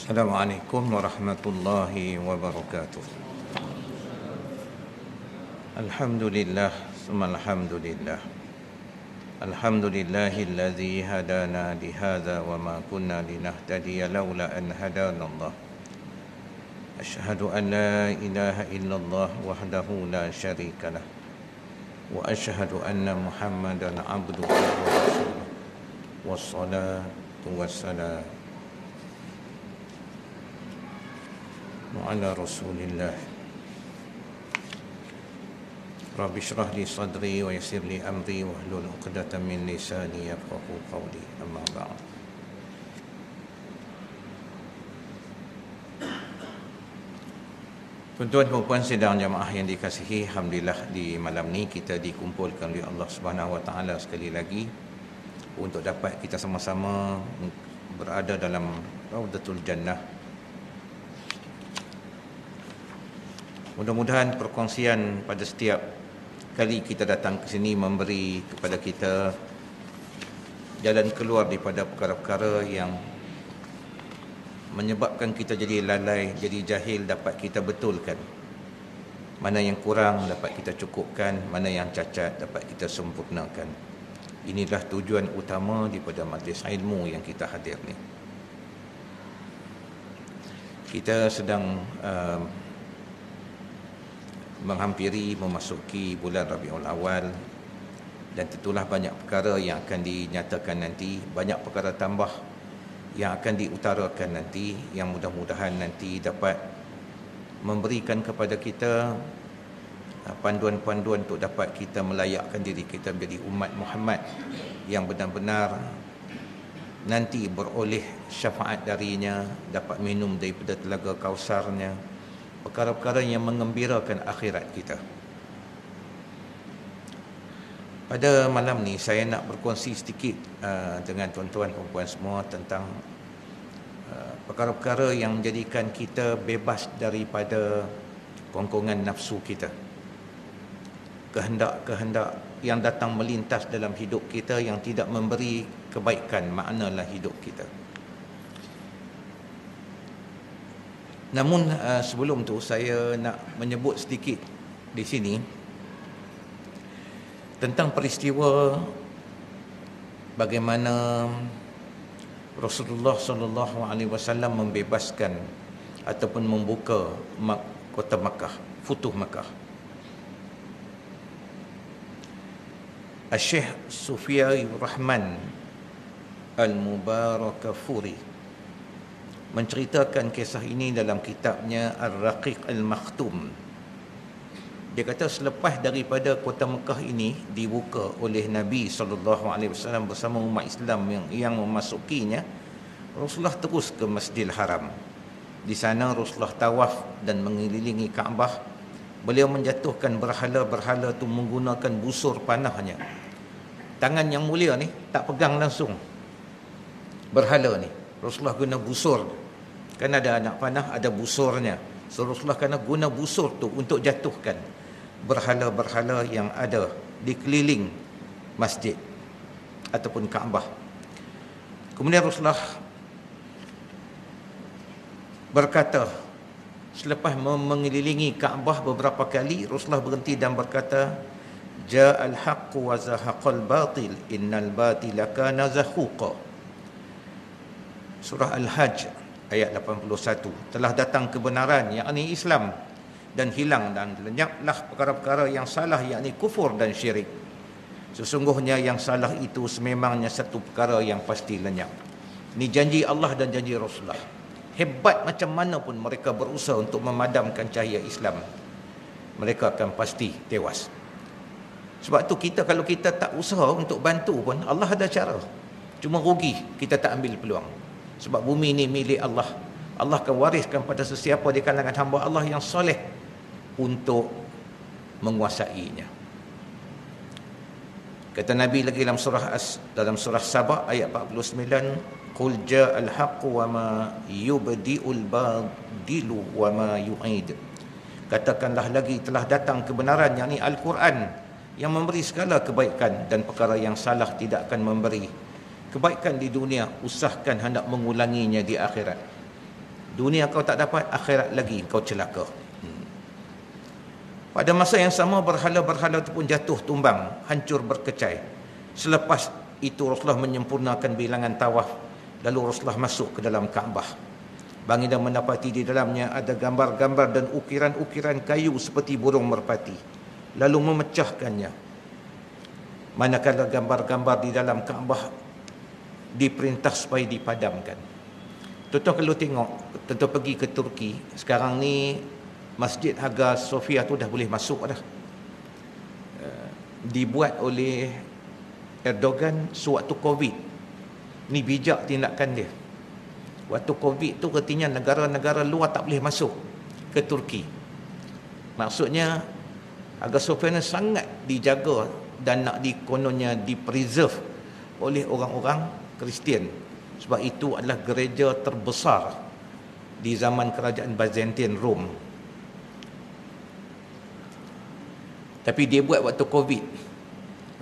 Assalamualaikum warahmatullahi wabarakatuh. Alhamdulillah, summa alhamdulillah. Alhamdulillahilladzi hadana lihadza wa ma kunna linahtadiya laula an hadana Allah. Asyhadu an la ilaha illallah wahdahu la syarika lah. Wa asyhadu anna Muhammadan abduhu wa rasuluh. Wassalatu wassalamu ala Rasulillah. Rabbi shrah li sadri wa yassir li amri wahlul 'uqdatam min lisani yafqahu qawli. Amma ba'd. Tuan-tuan dan puan sidang jamaah yang dikasihi, alhamdulillah di malam ni kita dikumpulkan oleh Allah Subhanahu wa taala sekali lagi untuk dapat kita sama-sama berada dalam Raudatul Jannah. Mudah-mudahan perkongsian pada setiap kali kita datang ke sini memberi kepada kita jalan keluar daripada perkara-perkara yang menyebabkan kita jadi lalai, jadi jahil, dapat kita betulkan. Mana yang kurang dapat kita cukupkan, mana yang cacat dapat kita sempurnakan. Inilah tujuan utama daripada majlis ilmu yang kita hadir ni. Kita sedang menghampiri, memasuki bulan Rabiul Awal, dan tentulah banyak perkara yang akan dinyatakan nanti, banyak perkara tambah yang akan diutarakan nanti, yang mudah-mudahan nanti dapat memberikan kepada kita panduan-panduan untuk dapat kita melayakkan diri kita menjadi umat Muhammad yang benar-benar nanti beroleh syafaat darinya, dapat minum daripada telaga kausarnya, perkara-perkara yang mengembirakan akhirat kita. Pada malam ni saya nak berkongsi sedikit dengan tuan-tuan dan puan semua tentang perkara-perkara yang menjadikan kita bebas daripada kongkongan nafsu kita. Kehendak-kehendak yang datang melintas dalam hidup kita yang tidak memberi kebaikan maknalah hidup kita. Namun sebelum tu saya nak menyebut sedikit di sini tentang peristiwa bagaimana Rasulullah sallallahu alaihi wasallam membebaskan ataupun membuka kota Makkah, Futuh Makkah. Syekh Sufyan Rahman Al-Mubarakfuri menceritakan kisah ini dalam kitabnya Ar-Raqiq Al-Makhtum. Dia kata selepas daripada kota Mekah ini dibuka oleh Nabi SAW bersama umat Islam yang memasukinya, Rasulullah terus ke Masjidil Haram. Di sana Rasulullah tawaf dan mengelilingi Kaabah. Beliau menjatuhkan berhala-berhala itu menggunakan busur panahnya. Tangan yang mulia ni tak pegang langsung berhala ni. Rasulullah guna busur. Kan ada anak panah, ada busurnya. So Rasulullah kena guna busur tu untuk jatuhkan berhala-berhala yang ada di keliling masjid ataupun Kaabah. Kemudian Rasulullah berkata, selepas mengelilingi Kaabah beberapa kali, Rasulullah berhenti dan berkata, Ja'al haqqu wa zahaqal batil, innal batila kana zahuqa. Surah Al-Hajj ayat 81. Telah datang kebenaran, yakni Islam, dan hilang dan lenyaplah perkara-perkara yang salah, yakni kufur dan syirik. Sesungguhnya yang salah itu sememangnya satu perkara yang pasti lenyap. Ini janji Allah dan janji Rasulullah. Hebat macam mana pun mereka berusaha untuk memadamkan cahaya Islam, mereka akan pasti tewas. Sebab tu kita, kalau kita tak usaha untuk bantu pun, Allah ada cara. Cuma rugi kita tak ambil peluang. Sebab bumi ini milik Allah. Allah akan wariskan pada sesiapa di kalangan hamba Allah yang soleh untuk menguasainya. Kata Nabi lagi dalam surah Sabah ayat 49, Qul ja'al haqqu wa ma yubdi'ul badilu wa ma yu'id. Katakanlah lagi, telah datang kebenaran, yakni Al-Quran, yang memberi segala kebaikan, dan perkara yang salah tidak akan memberi kebaikan di dunia, usahakan hendak mengulanginya di akhirat. Dunia kau tak dapat, akhirat lagi kau celaka. Pada masa yang sama, berhala-berhala itu pun jatuh tumbang, hancur berkecai. Selepas itu Rasulullah menyempurnakan bilangan tawaf, lalu Rasulullah masuk ke dalam Kaabah. Baginda mendapati di dalamnya ada gambar-gambar dan ukiran-ukiran kayu seperti burung merpati, lalu memecahkannya. Manakala gambar-gambar di dalam Kaabah diperintah supaya dipadamkan. Tuan-tuan kalau tengok, tuan-tuan pergi ke Turki, sekarang ni Masjid Hagia Sophia tu dah boleh masuk dah. Dibuat oleh Erdogan sewaktu Covid. Ni bijak tindakan dia. Waktu Covid tu artinya negara-negara luar tak boleh masuk ke Turki. Maksudnya Hagia Sophia ni sangat dijaga dan nak dikononnya dipreserve oleh orang-orang Kristian. Sebab itu adalah gereja terbesar di zaman kerajaan Byzantine Rom. Tapi dia buat waktu Covid.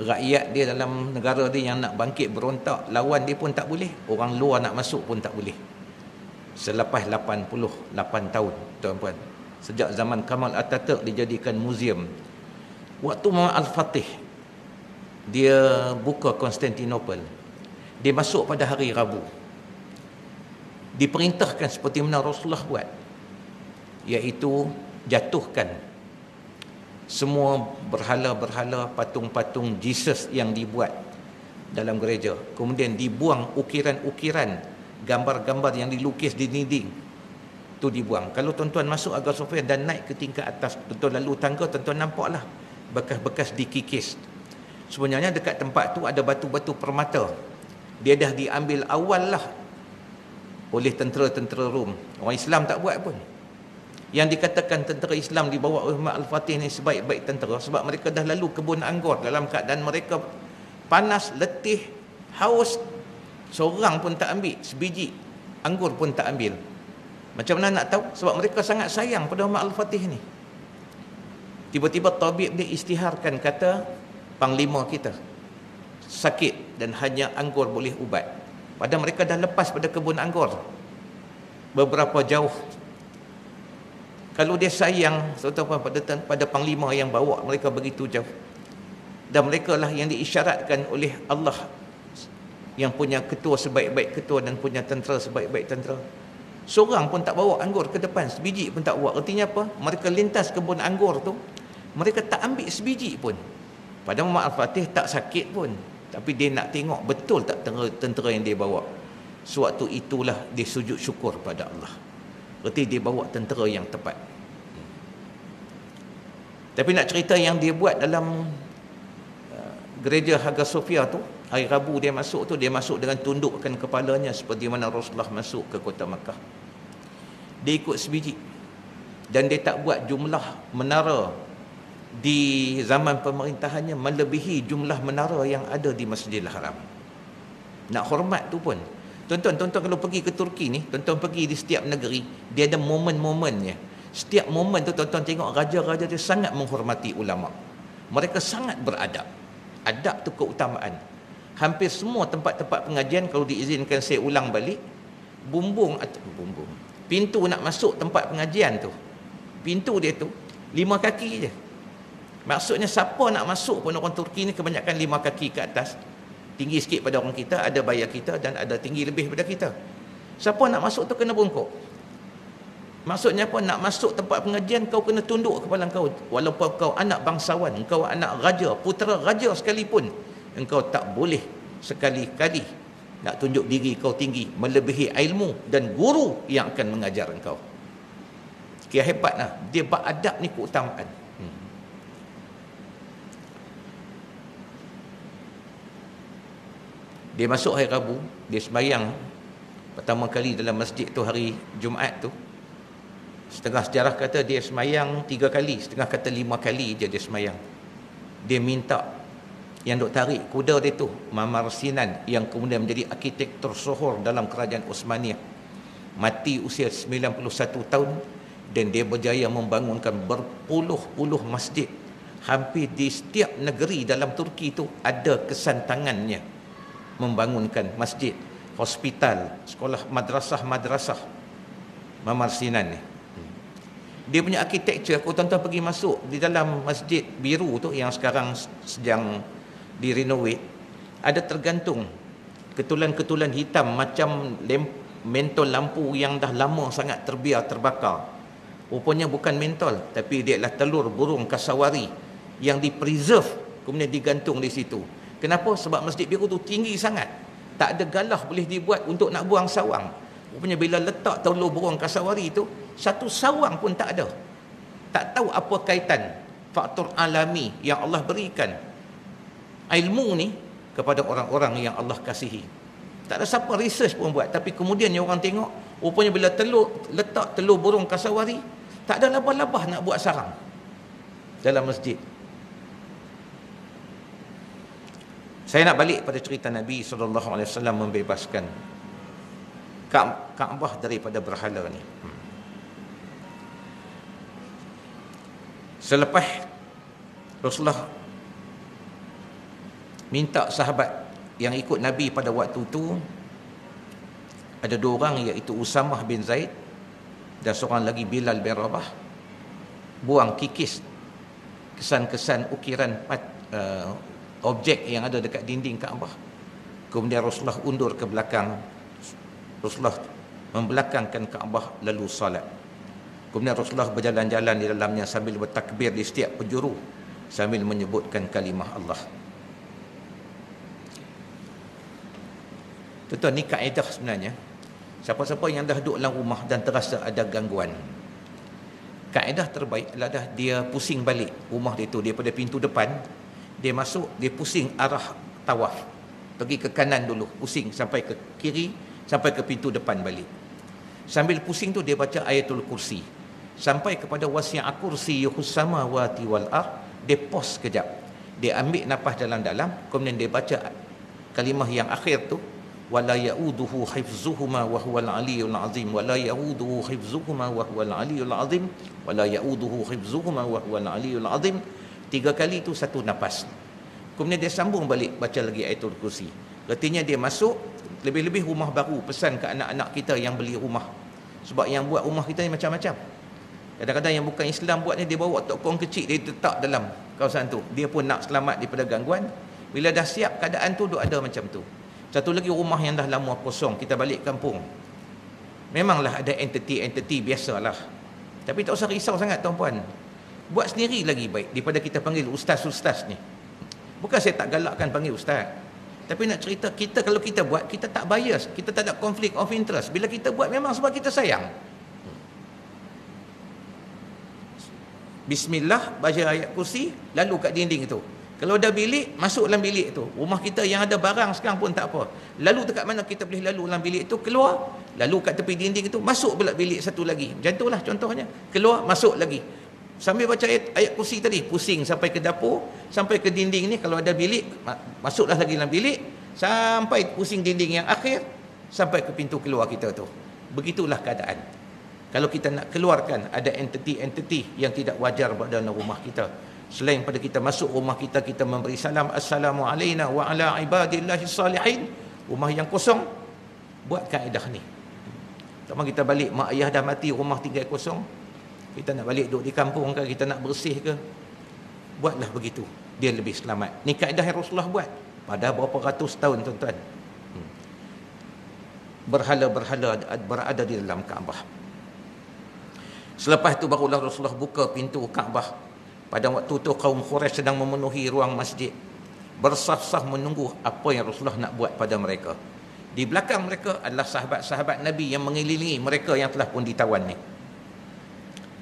Rakyat dia dalam negara dia yang nak bangkit berontak lawan dia pun tak boleh. Orang luar nak masuk pun tak boleh. Selepas 88 tahun, tuan-puan. Sejak zaman Kamal Atatürk dijadikan muzium. Waktu Muhammad Al-Fatih dia buka Konstantinopel, dia masuk pada hari Rabu. Diperintahkan seperti mana Rasulullah buat, iaitu jatuhkan semua berhala-berhala, patung-patung Jesus yang dibuat dalam gereja. Kemudian dibuang ukiran-ukiran, gambar-gambar yang dilukis di dinding. Itu dibuang. Kalau tuan-tuan masuk Hagia Sophia dan naik ke tingkat atas, tuan-tuan lalu tangga, tuan-tuan nampaklah bekas-bekas dikikis. Sebenarnya dekat tempat tu ada batu-batu permata. Dia dah diambil awal lah oleh tentera-tentera Rom. Orang Islam tak buat pun. Yang dikatakan tentera Islam di bawah Muhammad Al-Fatih ni sebaik-baik tentera, sebab mereka dah lalu kebun anggur dalam keadaan mereka panas, letih, haus. Seorang pun tak ambil sebiji anggur pun tak ambil. Macam mana nak tahu? Sebab mereka sangat sayang pada Muhammad Al-Fatih ni. Tiba-tiba tabib dia istiharkan, kata panglima kita sakit dan hanya anggur boleh ubat. Padahal mereka dah lepas pada kebun anggur beberapa jauh. Kalau dia sayang terutama pada panglima yang bawa mereka begitu jauh, dan mereka lah yang diisyaratkan oleh Allah yang punya ketua sebaik-baik ketua dan punya tentera sebaik-baik tentera, seorang pun tak bawa anggur ke depan, sebiji pun tak bawa. Artinya apa? Mereka lintas kebun anggur tu, mereka tak ambil sebiji pun. Padahal Muhammad Al-Fatih tak sakit pun, tapi dia nak tengok betul tak tentera yang dia bawa. Sewaktu itulah dia sujud syukur pada Allah. Berarti dia bawa tentera yang tepat. Tapi nak cerita yang dia buat dalam gereja Hagia Sophia tu, hari Rabu dia masuk tu, dia masuk dengan tundukkan kepalanya seperti mana Rasulullah masuk ke kota Makkah. Dia ikut sebiji. Dan dia tak buat jumlah menara di zaman pemerintahannya melebihi jumlah menara yang ada di Masjidil Haram. Nak hormat tu pun. Tuan-tuan kalau pergi ke Turki ni, tuan-tuan pergi di setiap negeri, dia ada momen-momennya. Setiap momen tu tuan-tuan tengok raja-raja dia sangat menghormati ulama. Mereka sangat beradab. Adab tu keutamaan. Hampir semua tempat-tempat pengajian, kalau diizinkan saya ulang balik, pintu nak masuk tempat pengajian tu, pintu dia tu 5 kaki je. Maksudnya siapa nak masuk pun, orang Turki ni kebanyakan 5 kaki ke atas. Tinggi sikit pada orang kita, ada bayar kita dan ada tinggi lebih pada kita. Siapa nak masuk tu kena bungkuk. Maksudnya apa? Nak masuk tempat pengajian, kau kena tunduk kepala kau. Walaupun kau anak bangsawan, kau anak raja, putera raja sekalipun, engkau tak boleh sekali-kali nak tunjuk diri kau tinggi melebihi ilmu dan guru yang akan mengajar engkau. Kira hebatlah. Dia beradab ni keutamaan. Dia masuk hari Rabu, dia sembahyang pertama kali dalam masjid tu hari Jumaat tu. Setengah sejarah kata dia sembahyang 3 kali, setengah kata 5 kali je dia sembahyang. Dia minta yang duk tarik kuda dia tu, Mamar Sinan, yang kemudian menjadi arkitek tersohor dalam kerajaan Osmaniyah. Mati usia 91 tahun dan dia berjaya membangunkan berpuluh-puluh masjid. Hampir di setiap negeri dalam Turki tu ada kesan tangannya membangunkan masjid, hospital, sekolah, madrasah-madrasah. Mamar Sinan ni. Dia punya architecture, kalau tuan-tuan pergi masuk di dalam masjid biru tu yang sekarang sedang direnovate, ada tergantung ketulan-ketulan hitam macam mentol lampu yang dah lama sangat terbiar terbakar. Rupanya bukan mentol, tapi dia adalah telur burung kasawari yang dipreserve kemudian digantung di situ. Kenapa? Sebab masjid biru tu tinggi sangat, tak ada galah boleh dibuat untuk nak buang sawang. Rupanya bila letak telur burung kasawari tu, satu sawang pun tak ada. Tak tahu apa kaitan faktor alami yang Allah berikan ilmu ni kepada orang-orang yang Allah kasihi. Tak ada siapa research pun buat, tapi kemudian orang tengok, rupanya bila letak telur burung kasawari, tak ada labah-labah nak buat sarang dalam masjid. Saya nak balik pada cerita Nabi SAW membebaskan Kaabah daripada berhala ni. Selepas Rasulullah minta sahabat yang ikut Nabi pada waktu itu, ada dua orang, iaitu Usamah bin Zaid dan seorang lagi Bilal bin Rabah, buang kikis kesan-kesan ukiran objek yang ada dekat dinding Kaabah. Kemudian Rasulullah undur ke belakang, Rasulullah membelakangkan Kaabah lalu salat. Kemudian Rasulullah berjalan-jalan di dalamnya sambil bertakbir di setiap penjuru sambil menyebutkan kalimah Allah. Tuan-tuan, ni kaedah sebenarnya. Siapa-siapa yang dah duduk dalam rumah dan terasa ada gangguan, kaedah terbaik adalah dia pusing balik rumah dia tu, daripada pintu depan dia masuk, dia pusing arah tawaf, pergi ke kanan dulu, pusing sampai ke kiri, sampai ke pintu depan balik. Sambil pusing tu dia baca ayatul kursi sampai kepada wasi'a kursiyyuhus samawati wal ard. Dia pause kejap, dia ambil nafas dalam-dalam, kemudian dia baca kalimah yang akhir tu, wala yauduhu hifzuhuma wa huwal aliyyul azim, wala yauduhu hifzuhuma wa huwal aliyyul azim, wala yauduhu hifzuhuma wa huwal aliyyul azim. 3 kali tu satu nafas. Kemudian dia sambung balik baca lagi ayatul kursi. Artinya dia masuk, lebih-lebih rumah baru, pesan ke anak-anak kita yang beli rumah, sebab yang buat rumah kita ni macam-macam. Kadang-kadang yang bukan Islam buat ni, dia bawa tokong kecil, dia letak dalam kawasan tu, dia pun nak selamat daripada gangguan. Bila dah siap keadaan tu, duk ada macam tu. Satu lagi rumah yang dah lama kosong, kita balik kampung, memanglah ada entiti biasalah, tapi tak usah risau sangat tuan-puan. Buat sendiri lagi baik daripada kita panggil ustaz-ustaz ni. Bukan saya tak galakkan panggil ustaz, tapi nak cerita, kita kalau kita buat, kita tak bias, kita tak ada conflict of interest. Bila kita buat memang sebab kita sayang. Bismillah, baca ayat kursi, lalu kat dinding tu. Kalau ada bilik, masuk dalam bilik tu. Rumah kita yang ada barang sekarang pun tak apa, lalu dekat mana kita boleh lalu dalam bilik tu, keluar, lalu kat tepi dinding tu, masuk pula bilik satu lagi. Macam itulah contohnya, keluar, masuk lagi. Sambil baca ayat kursi tadi, pusing sampai ke dapur, sampai ke dinding ni. Kalau ada bilik, masuklah lagi dalam bilik, sampai pusing dinding yang akhir, sampai ke pintu keluar kita tu. Begitulah keadaan. Kalau kita nak keluarkan, ada entiti-entiti yang tidak wajar pada rumah kita. Selain pada kita masuk rumah kita, kita memberi salam, Assalamualaikum wa ala ibadillahi salihin. Rumah yang kosong, buat kaedah ni. Sama kita balik, mak ayah dah mati, rumah tinggal kosong, kita nak balik duduk di kampung ke, kita nak bersih ke, buatlah begitu, dia lebih selamat. Ni kaedah yang Rasulullah buat pada berapa ratus tahun tuan-tuan. Berhala-berhala berada di dalam Kaabah. Selepas itu barulah Rasulullah buka pintu Kaabah. Pada waktu itu kaum Quraisy sedang memenuhi ruang masjid, bersaf-saf menunggu apa yang Rasulullah nak buat pada mereka. Di belakang mereka adalah sahabat-sahabat Nabi yang mengelilingi mereka yang telah pun ditawan ni.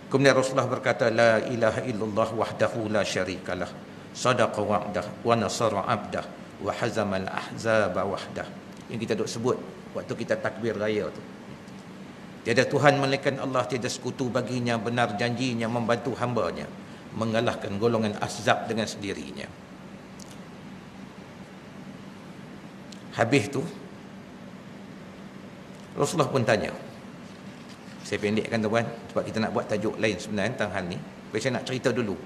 Kemudian Rasulullah berkata, la ilaha illallah wahdahu la syarikalah, sadaqa wa'dah wa nasara abdah wa hazamal ahzaba wahdah. Yang kita duk sebut waktu kita takbir raya tu. Tiada Tuhan melainkan Allah, tiada sekutu baginya, benar janjinya membantu hambanya, mengalahkan golongan Ahzab dengan sendirinya. Habis tu Rasulullah pun tanya, saya pendekkan tuan, sebab kita nak buat tajuk lain sebenarnya tentang hal ni. Tapi saya nak cerita dulu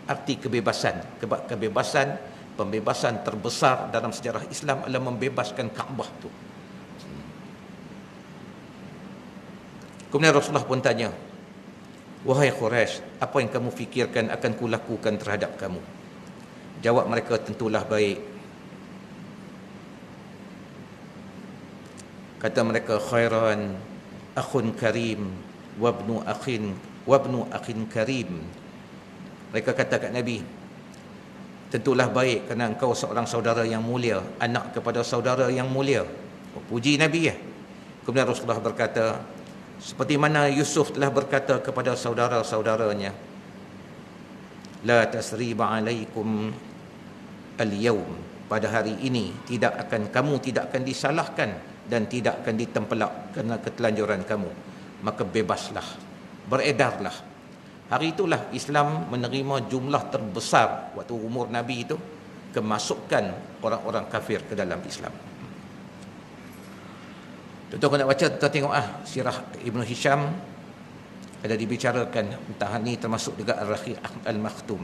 arti kebebasan. Sebab kebebasan, pembebasan terbesar dalam sejarah Islam adalah membebaskan Kaabah tu. Kemudian Rasulullah pun tanya, wahai Quraisy, apa yang kamu fikirkan akan kulakukan terhadap kamu? Jawab mereka, tentulah baik. Kata mereka, khairan akhun karim wabnu akhin karim. Mereka kata kat Nabi, tentulah baik kerana engkau seorang saudara yang mulia, anak kepada saudara yang mulia. Puji Nabi ya. Kemudian Rasulullah berkata, seperti mana Yusuf telah berkata kepada saudara-saudaranya, la tasriba alaikum al-yawm, pada hari ini kamu tidak akan disalahkan dan tidak akan ditempelak kerana ketelanjuran kamu, maka bebaslah, beredarlah. Hari itulah Islam menerima jumlah terbesar waktu umur Nabi itu, kemasukan orang-orang kafir ke dalam Islam. Tuan-tuan nak baca, tuan tengok sirah Ibn Hisham, ada dibicarakan tentang ini, termasuk juga Ar-Raqiq Al-Makhtum.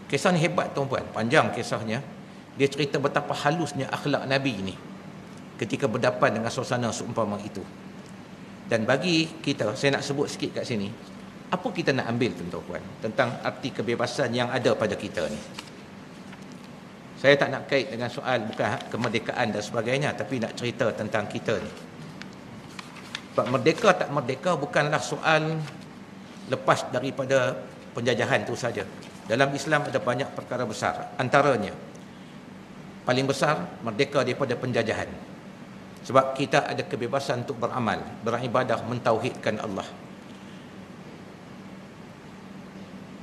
Kisah ni hebat tuan-tuan, panjang kisahnya. Dia cerita betapa halusnya akhlak Nabi ni ketika berdepan dengan suasana seumpama itu. Dan bagi kita, saya nak sebut sikit kat sini, apa kita nak ambil tuan-tuan tentang arti kebebasan yang ada pada kita ni. Saya tak nak kait dengan soal bukan kemerdekaan dan sebagainya, tapi nak cerita tentang kita ni. Sebab merdeka tak merdeka bukanlah soal lepas daripada penjajahan itu saja. Dalam Islam ada banyak perkara besar. Antaranya, paling besar, merdeka daripada penjajahan. Sebab kita ada kebebasan untuk beramal, beribadah, mentauhidkan Allah.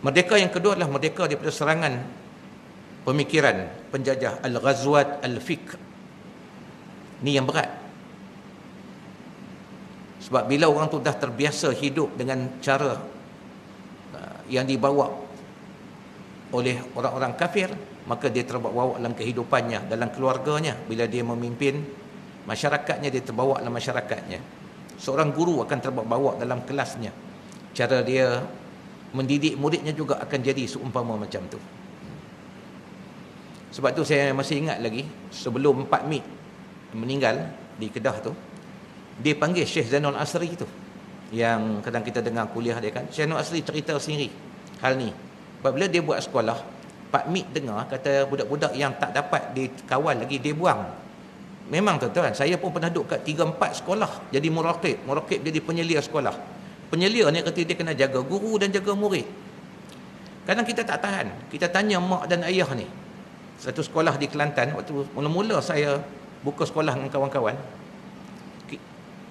Merdeka yang kedua adalah merdeka daripada serangan pemikiran penjajah, al-ghazwat al-fiqh. Ni yang berat. Sebab bila orang tu dah terbiasa hidup dengan cara yang dibawa oleh orang-orang kafir, maka dia terbawa dalam kehidupannya, dalam keluarganya. Bila dia memimpin masyarakatnya, dia terbawa dalam masyarakatnya. Seorang guru akan terbawa dalam kelasnya. Cara dia mendidik muridnya juga akan jadi seumpama macam tu. Sebab tu saya masih ingat lagi, sebelum Pak Mik meninggal di Kedah tu, dia panggil Syekh Zainul Asri tu, yang kadang kita dengar kuliah dia kan. Syekh Zainul Asri cerita sendiri hal ni. Apabila dia buat sekolah, Pak Mik dengar kata budak-budak yang tak dapat dikawal lagi, dia buang. Memang tuan-tuan, saya pun pernah duduk kat 3-4 sekolah jadi muraqib jadi penyelia sekolah. Penyelia ni kata dia kena jaga guru dan jaga murid. Kadang kita tak tahan, kita tanya mak dan ayah ni. Satu sekolah di Kelantan, waktu mula-mula saya buka sekolah dengan kawan-kawan,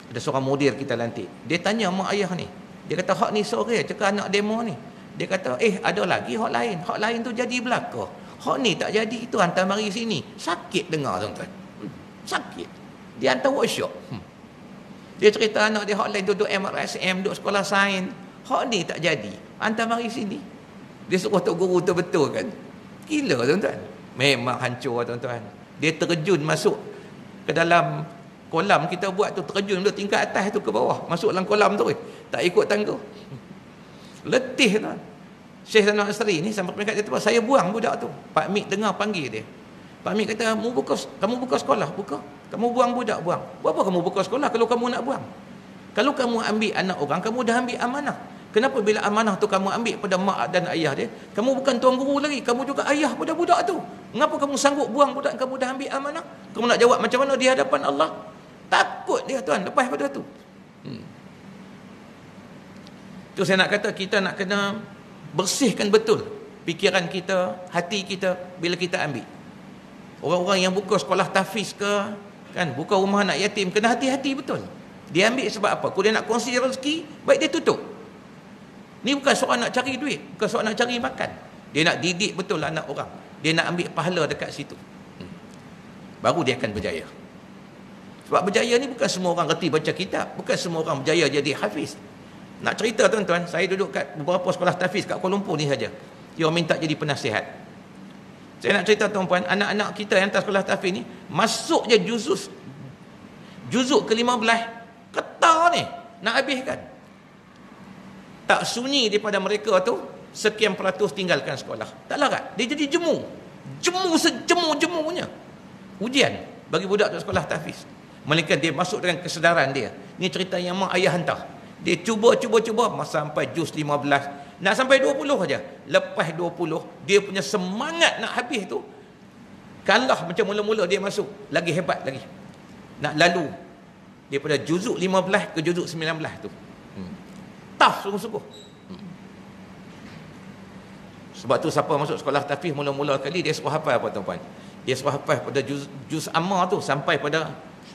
ada seorang mudir kita lantik. Dia tanya mak ayah ni. Dia kata, hak ni sore cakap anak demo ni. Dia kata, ada lagi hak lain. Hak lain tu jadi belaka. Hak ni tak jadi, itu hantar mari sini. Sakit dengar tuan-tuan. Sakit. Dia hantar workshop. Dia cerita anak dia hak lain duduk MRSM, duduk sekolah sains. Hak ni tak jadi. Hantar mari sini. Dia suruh tok guru tu betul kan. Gila tuan-tuan. Memang hancur tuan-tuan. Dia terjun masuk ke dalam kolam kita buat tu, terjun dari tingkat atas tu ke bawah, masuk dalam kolam tu, tak ikut tangga. Letih tuan. Syekh Zainul Asri ni sampai peringkat dia tu, saya buang budak tu. Pak Mik dengar panggil dia. Pak Mik kata, kamu buka sekolah, buka. Kamu buang budak, buang. Buat apa kamu buka sekolah kalau kamu nak buang? Kalau kamu ambil anak orang, kamu dah ambil amanah. Kenapa bila amanah tu kamu ambil pada mak dan ayah dia, kamu bukan tuan guru lagi, kamu juga ayah pada budak tu. Mengapa kamu sanggup buang budak kamu dah ambil amanah? Kamu nak jawab macam mana di hadapan Allah? Takut dia tuan lepas pada tu. Tu saya nak kata, kita nak kena bersihkan betul fikiran kita, hati kita bila kita ambil. Orang-orang yang buka sekolah tahfiz ke, kan, buka rumah anak yatim, kena hati-hati betul. Dia ambil sebab apa? Kalau dia nak kongsi rezeki, baik dia tutup. Ni bukan soal nak cari duit, bukan soal nak cari makan. Dia nak didik betul anak orang. Dia nak ambil pahala dekat situ. Baru dia akan berjaya. Sebab berjaya ni bukan semua orang reti baca kitab, bukan semua orang berjaya jadi hafiz. Nak cerita tuan-tuan, saya duduk kat beberapa sekolah tahfiz kat Kuala Lumpur ni saja. Dia minta jadi penasihat. Saya nak cerita tuan-tuan, anak-anak kita yang atas sekolah tahfiz ni masuk je juzuk ke-15, ketar ni nak habiskan. Tak sunyi daripada mereka tu, sekian peratus tinggalkan sekolah. Tak larat, dia jadi jemu sejemu-jemunya ujian bagi budak tu sekolah tahfiz. Melainkan dia masuk dengan kesedaran dia. Ni cerita yang mak ayah hantar. Dia cuba sampai juz 15. Nak sampai 20 aja. Lepas 20, dia punya semangat nak habis tu kalah macam mula-mula dia masuk. Lagi hebat lagi. Nak lalu daripada juzuk 15 ke juzuk 19 tu. Tough sungguh-sungguh. Sebab tu siapa masuk sekolah tahfiz mula-mula kali, dia suruh hafal apa tuan-tuan? Dia suruh hafal pada juz amma tu, sampai pada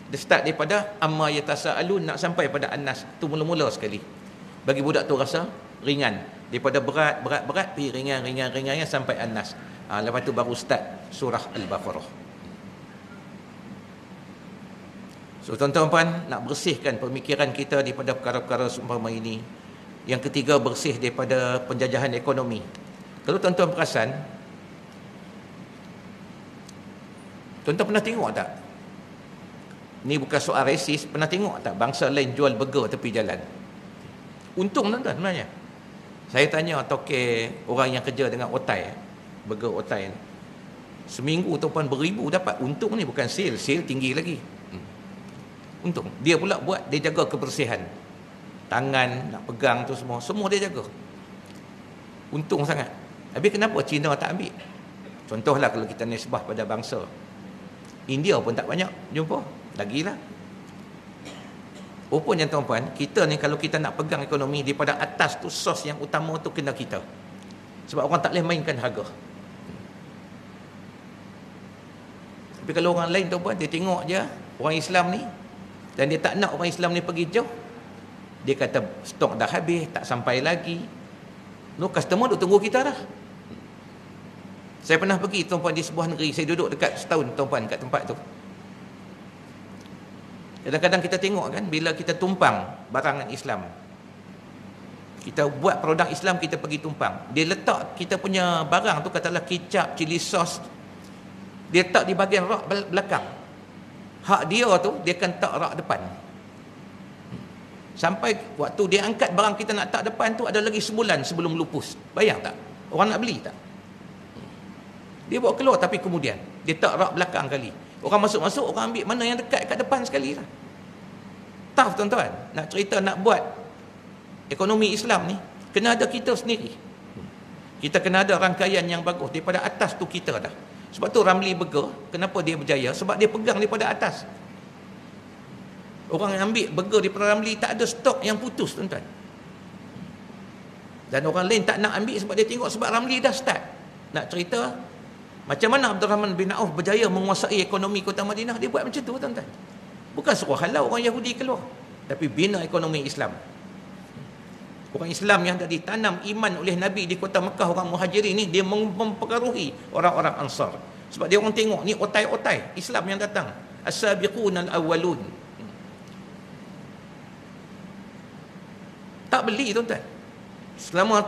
dia start daripada amma yatasaalun nak sampai pada An-Nas. Tu mula-mula sekali. Bagi budak tu rasa ringan. Daripada berat pergi ringan sampai An-Nas. Lepas tu baru start surah Al-Baqarah. So tuan-tuan, nak bersihkan pemikiran kita daripada perkara-perkara seumpama ini. Yang ketiga, bersih daripada penjajahan ekonomi. Kalau tuan-tuan perasan, tuan-tuan pernah tengok tak? Ni bukan soal resis, pernah tengok tak bangsa lain jual burger tepi jalan? Untung tuan-tuan sebenarnya. Saya tanya tokek orang yang kerja dengan otai, burger otai ni. Seminggu tuan-tuan beribu dapat. Untung ni bukan sale tinggi lagi. Untung. Dia pula buat, dia jaga kebersihan. Tangan, nak pegang tu semua dia jaga. Untung sangat. Habis kenapa Cina tak ambil? Contohlah kalau kita nisbah pada bangsa. India pun tak banyak jumpa. Lagilah. Rupanya tuan-tuan, kita ni kalau kita nak pegang ekonomi daripada atas tu, sos yang utama tu kena kita. Sebab orang tak boleh mainkan harga. Tapi kalau orang lain tuan-tuan, dia tengok je orang Islam ni, dan dia tak nak orang Islam ni pergi jauh. Dia kata stok dah habis, tak sampai lagi. No, customer duk tunggu kita dah. Saya pernah pergi tuan-tuan di sebuah negeri, saya duduk dekat setahun tuan-tuan kat tempat tu. Kadang-kadang kita tengok kan, bila kita tumpang barangan Islam, kita buat produk Islam, kita pergi tumpang, dia letak kita punya barang tu, katalah kicap, cili sos, dia letak di bahagian rak belakang. Hak dia tu, dia akan tak rak depan. Sampai waktu dia angkat barang kita nak tak depan tu, ada lagi sebulan sebelum lupus. Bayang tak? Orang nak beli tak? Dia bawa keluar, tapi kemudian dia tak rak belakang kali. Orang masuk-masuk, orang ambil mana yang dekat kat depan sekali lah. Tough tuan-tuan. Nak cerita, nak buat ekonomi Islam ni, kena ada kita sendiri. Kita kena ada rangkaian yang bagus. Daripada atas tu kita dah. Sebab tu Ramli Burger, kenapa dia berjaya? Sebab dia pegang daripada atas. Orang yang ambil burger daripada Ramli, tak ada stok yang putus tuan-tuan. Dan orang lain tak nak ambil sebab dia tengok, sebab Ramli dah start. Nak cerita macam mana Abdul Rahman bin Auf berjaya menguasai ekonomi kota Madinah. Dia buat macam tu tuan-tuan. Bukan suruh halau orang Yahudi keluar, tapi bina ekonomi Islam. Orang Islam yang dah ditanam iman oleh Nabi di kota Mekah, orang Muhajirin ni, dia mempengaruhi orang-orang Ansar. Sebab dia orang tengok ni otai-otai Islam yang datang. As-sabiqun al-awwalun. Tak beli tuan-tuan. Selama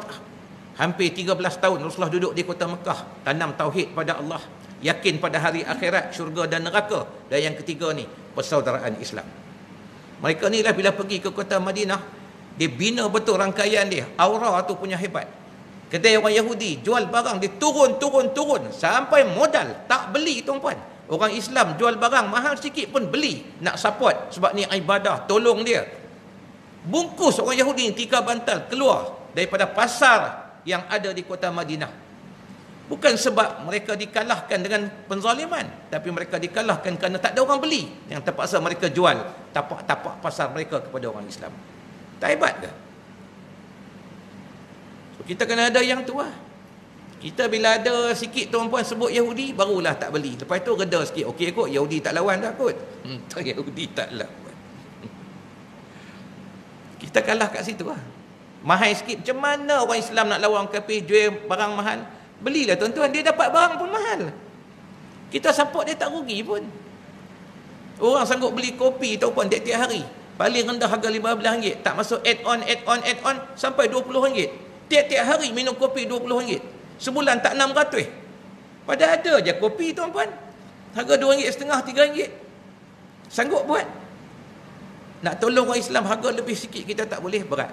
hampir 13 tahun Rasulullah duduk di kota Mekah, tanam tauhid pada Allah, yakin pada hari akhirat, syurga dan neraka. Dan yang ketiga ni, persaudaraan Islam. Mereka ni lah bila pergi ke kota Madinah, dia bina betul rangkaian dia. Aura tu punya hebat. Kedai orang Yahudi jual barang, dia turun sampai modal tak beli tuan-puan. Orang Islam jual barang mahal sikit pun beli, nak support sebab ni ibadah, tolong dia. Bungkus orang Yahudi ni 3 bantal keluar daripada pasar yang ada di kota Madinah. Bukan sebab mereka dikalahkan dengan penzaliman, tapi mereka dikalahkan kerana tak ada orang beli, yang terpaksa mereka jual tapak-tapak pasar mereka kepada orang Islam. Tak hebat ke? So, kita kena ada yang tu lah. Kita bila ada sikit tuan-puan sebut Yahudi, barulah tak beli. Lepas tu reda sikit. Okey kot, Yahudi tak lawan dah kot. Tak, Yahudi tak lawan. Kita kalah kat situ lah. Mahal sikit. Macam mana orang Islam nak lawan kafir jual barang mahal? Belilah tuan-tuan, dia dapat barang pun mahal. Kita support dia tak rugi pun. Orang sanggup beli kopi tuan-puan tiap-tiap hari. Paling rendah harga RM15. Tak masuk add-on sampai RM20. Tiap-tiap hari minum kopi RM20. Sebulan tak RM600. Padahal ada je kopi tuan-puan. Harga RM2.5, RM3. Sanggup buat. Nak tolong orang Islam harga lebih sikit kita tak boleh, berat.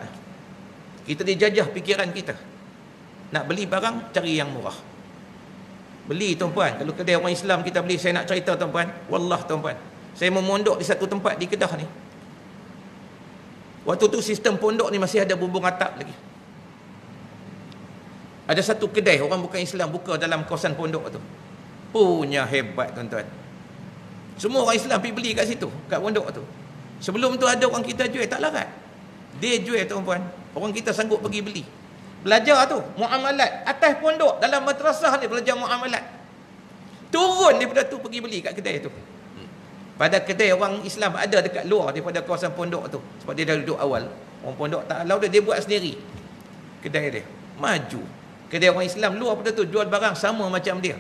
Kita dijajah fikiran kita. Nak beli barang, cari yang murah. Beli tuan-puan. Kalau kedai orang Islam kita beli, saya nak cerita tuan-puan. Wallah tuan-puan, saya memondok di satu tempat di Kedah ni. Waktu tu sistem pondok ni masih ada bumbung atap lagi. Ada satu kedai orang bukan Islam buka dalam kawasan pondok tu. Punya hebat tuan-tuan. Semua orang Islam pergi beli kat situ, kat pondok tu. Sebelum tu ada orang kita jual, tak larat. Dia jual tuan-puan. Orang kita sanggup pergi beli. Belajar tu, muamalat. Atas pondok, dalam madrasah ni belajar muamalat. Turun daripada tu pergi beli kat kedai tu. Pada kedai orang Islam ada dekat luar daripada kawasan pondok tu. Sebab dia dah duduk awal. Orang pondok tak halau dia buat sendiri. Kedai dia. Maju. Kedai orang Islam luar pada tu jual barang sama macam dia.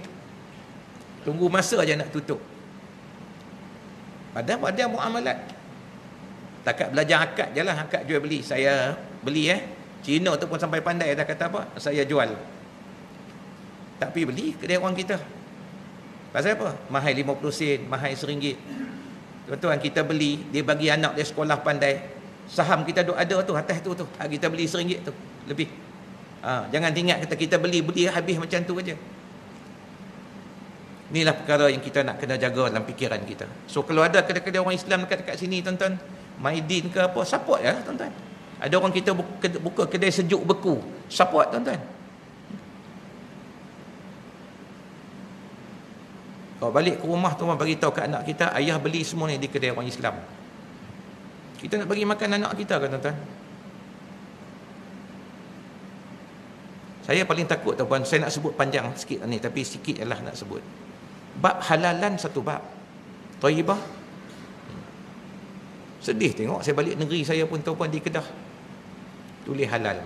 Tunggu masa aja nak tutup. Padahal ada muamalat. Takat belajar akad je lah. Akad jual beli. Saya beli Cina tu pun sampai pandai dah kata apa. Saya jual. Tak pergi beli kedai orang kita. Pasal apa? Mahal 50 sen. Mahal RM1. Tuan-tuan kita beli. Dia bagi anak dia sekolah pandai. Saham kita duk ada tu. Atas tu. Kita beli RM1 tu. Lebih. Jangan ingat kita beli habis macam tu aja. Inilah perkara yang kita nak kena jaga dalam fikiran kita. So kalau ada kedai-kedai orang Islam dekat sini tuan-tuan, Maidin ke apa, support ya tuan-tuan. Ada orang kita buka kedai sejuk beku, support tuan-tuan. Kalau balik ke rumah tu bagi tahu kat anak kita, ayah beli semua ni di kedai orang Islam. Kita nak bagi makan anak kita kan tuan-tuan. Saya paling takut tuan-tuan, saya nak sebut panjang sikit ni tapi sikit jelah nak sebut. Bab halalan satu bab. Thayyibah. Sedih tengok saya balik negeri saya pun tuan-tuan di Kedah. Tulis halal.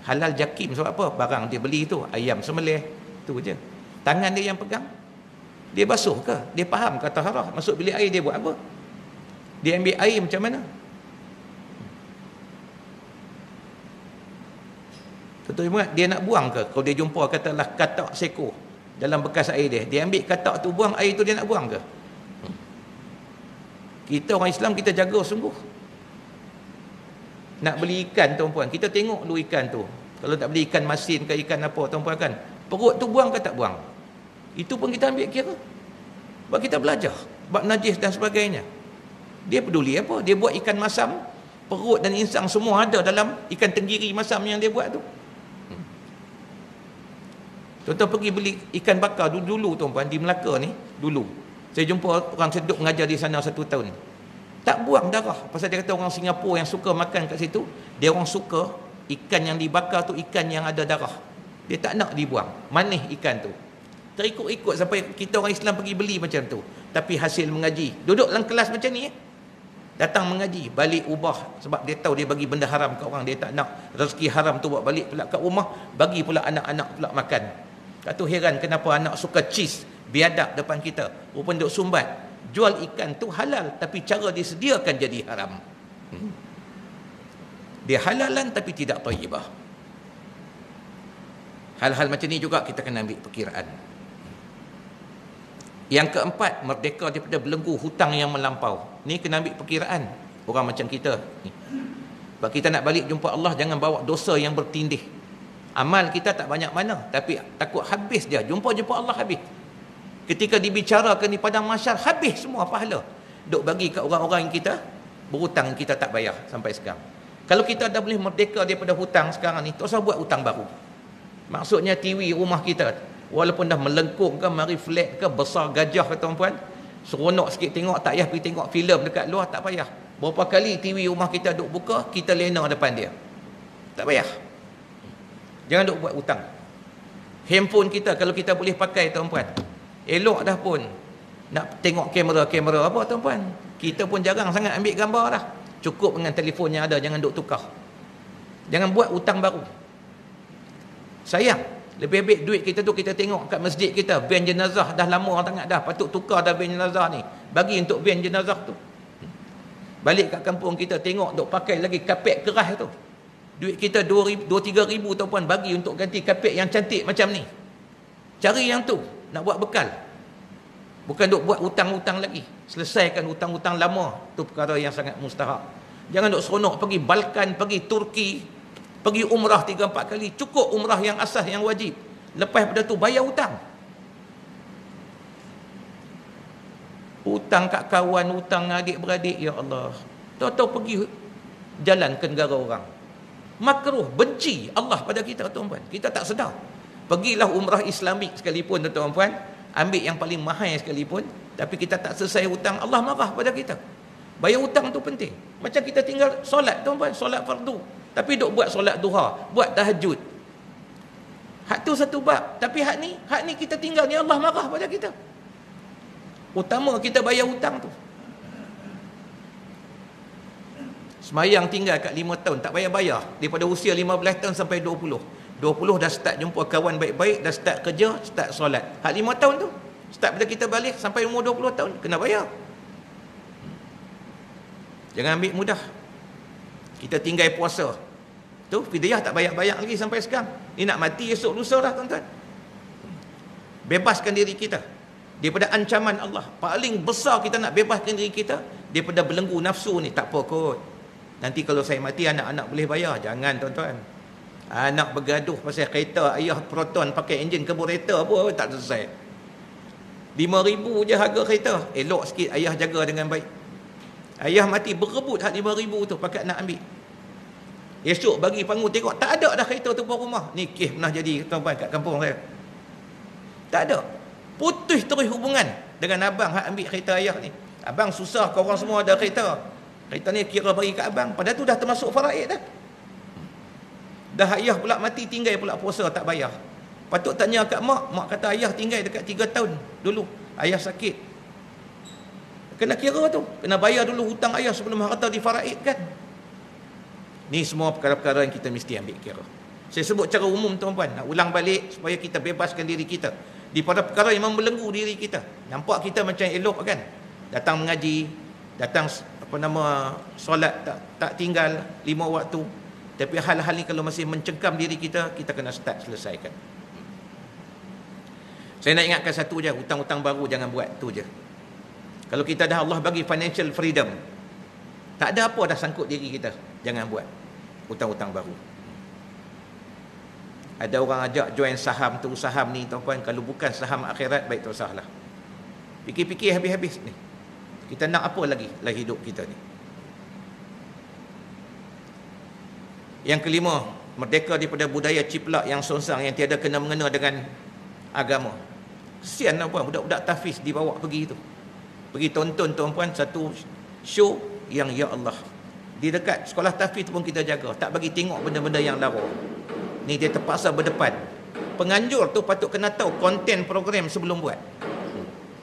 Halal jakim sebab apa? Barang dia beli tu ayam sembelih tu je. Tangan dia yang pegang. Dia basuh ke? Dia faham ke taharah? Masuk bilik air dia buat apa? Dia ambil air macam mana? Tuan-tuan, dia nak buang ke? Kalau dia jumpa katalah katak seko dalam bekas air dia ambil katak tu buang, air tu dia nak buang ke? Kita orang Islam kita jaga sungguh. Nak beli ikan tuan-puan, kita tengok dulu ikan tu. Kalau tak beli ikan masin ke ikan apa tuan-puan kan, perut tu buang ke tak buang? Itu pun kita ambil kira. Sebab kita belajar bab najis dan sebagainya. Dia peduli apa? Dia buat ikan masam, perut dan insang semua ada dalam ikan tenggiri masam yang dia buat tu. Tuan-tuan pergi beli ikan bakar dulu tuan-tuan di Melaka ni dulu. Saya jumpa orang seduk mengajar di sana 1 tahun. Tak buang darah. Pasal dia kata orang Singapura yang suka makan kat situ, dia orang suka ikan yang dibakar tu ikan yang ada darah. Dia tak nak dibuang. Manis ikan tu. Terikut-ikut sampai kita orang Islam pergi beli macam tu. Tapi hasil mengaji. Duduk dalam kelas macam ni datang mengaji, balik ubah sebab dia tahu dia bagi benda haram kat orang, dia tak nak rezeki haram tu buat balik pula kat rumah, bagi pula anak-anak pula makan. Kat tu heran kenapa anak suka cheese biadab depan kita. Rupanya duk sumbat. Jual ikan tu halal tapi cara disediakan jadi haram. Dia halalan tapi tidak thayyibah. Hal-hal macam ni juga kita kena ambil perkiraan. Yang keempat, merdeka daripada belenggu hutang yang melampau. Ni kena ambil perkiraan orang macam kita ni. Sebab kita nak balik jumpa Allah, jangan bawa dosa yang bertindih. Amal kita tak banyak mana, tapi takut habis dia. Jumpa Allah habis. Ketika dibicarakan di padang mahsyar, habis semua pahala. Duk bagi kat orang-orang yang kita berhutang, kita tak bayar sampai sekarang. Kalau kita dah boleh merdeka daripada hutang sekarang ni, tak usah buat hutang baru. Maksudnya TV rumah kita, walaupun dah melengkung ke, mari flat ke, besar gajah ke tuan-puan, seronok sikit tengok, tak payah pergi tengok filem dekat luar, tak payah. Berapa kali TV rumah kita duk buka, kita lena depan dia. Tak payah. Jangan duk buat hutang. Handphone kita kalau kita boleh pakai tuan-puan, elok dah pun nak tengok kamera apa tuan-puan. Kita pun jarang sangat ambil gambar dah. Cukup dengan telefon yang ada, jangan duk tukar. Jangan buat hutang baru. Sayang, lebih baik duit kita tu kita tengok kat masjid kita, van jenazah dah lama sangat dah, patut tukar dah van jenazah ni. Bagi untuk van jenazah tu. Balik kat kampung kita tengok duk pakai lagi kapet keras tu. Duit kita 2-3 ribu tuan-puan, bagi untuk ganti kapet yang cantik macam ni. Cari yang tu, nak buat bekal. Bukan duk buat hutang-hutang lagi. Selesaikan hutang-hutang lama. Tu perkara yang sangat mustahak. Jangan duk seronok pergi Balkan, pergi Turki, pergi umrah 3-4 kali. Cukup umrah yang asas, yang wajib. Lepas pada tu bayar hutang. Hutang kat kawan, hutang adik-beradik, ya Allah. Tahu-tahu pergi jalan ke negara orang. Makruh, benci Allah pada kita, tuan-tuan. Kita tak sedar. Pergilah umrah Islamik sekalipun, tuan-tuan, ambil yang paling mahal sekalipun, tapi kita tak selesai hutang, Allah marah pada kita. Bayar hutang tu penting. Macam kita tinggal solat, tuan-tuan, solat fardu, tapi duk buat solat duha, buat tahajud. Hak tu satu bab, tapi hak ni kita tinggal ni, Allah marah pada kita. Utama kita bayar hutang tu. Semayang tinggal kat 5 tahun, tak bayar-bayar. Daripada usia 15 tahun sampai 20. 20 dah start jumpa kawan baik-baik, dah start kerja, start solat. Hak 5 tahun tu, start bila kita balik sampai umur 20 tahun, kena bayar. Jangan ambil mudah. Kita tinggal puasa. Tu, fidyah tak bayar-bayar lagi sampai sekarang. Ni nak mati esok lusa dah, tuan-tuan. Bebaskan diri kita daripada ancaman Allah. Paling besar kita nak bebaskan diri kita daripada belenggu nafsu ni. Tak apa kot, nanti kalau saya mati anak-anak boleh bayar. Jangan, tuan-tuan. Anak bergaduh pasal kereta, ayah Proton pakai enjin kereta pun tak selesai. 5,000 je harga kereta. Elok sikit ayah jaga dengan baik. Ayah mati berebut hak 5,000 tu pakat nak ambil. Esok bagi panggung tengok, tak ada dah kereta tu buat rumah. Ni kes pernah jadi, tuan-tuan, kat kampung saya. Tak ada. Putus terus hubungan dengan abang hak ambil kereta ayah ni. Abang susah, korang semua ada kereta. Kereta ni kira bagi kat abang. Padahal tu dah termasuk faraid dah. Dah ayah pula mati, tinggal pula puasa tak bayar. Patut tanya kat mak. Mak kata ayah tinggal dekat 3 tahun dulu. Ayah sakit. Kena kira tu. Kena bayar dulu hutang ayah sebelum harta difaraidkan. Ni semua perkara-perkara yang kita mesti ambil kira. Saya sebut cara umum, tuan-tuan. Nak ulang balik supaya kita bebaskan diri kita daripada perkara yang membelenggu diri kita. Nampak kita macam elok kan? Datang mengaji, datang solat tak tinggal 5 waktu. Tapi hal-hal ni kalau masih mencengkam diri kita, kita kena start selesaikan. Saya nak ingatkan satu je, hutang-hutang baru jangan buat, tu je. Kalau kita dah Allah bagi financial freedom, tak ada apa dah sangkut diri kita, jangan buat hutang-hutang baru. Ada orang ajak join saham tu, saham ni, tuan-tuan, kalau bukan saham akhirat, baik tak usahlah. Fikir-fikir habis-habis ni. Kita nak apa lagi dalam hidup kita ni? Yang kelima, merdeka daripada budaya ciplak yang songsang, yang tiada kena-mengena dengan agama. Kesian, tuan-puan, budak-budak tahfiz dibawa pergi tu. Pergi tonton, tuan-puan, satu show yang ya Allah. Di dekat sekolah tahfiz pun kita jaga, tak bagi tengok benda-benda yang lara. Ni dia terpaksa berdepan. Penganjur tu patut kena tahu konten program sebelum buat.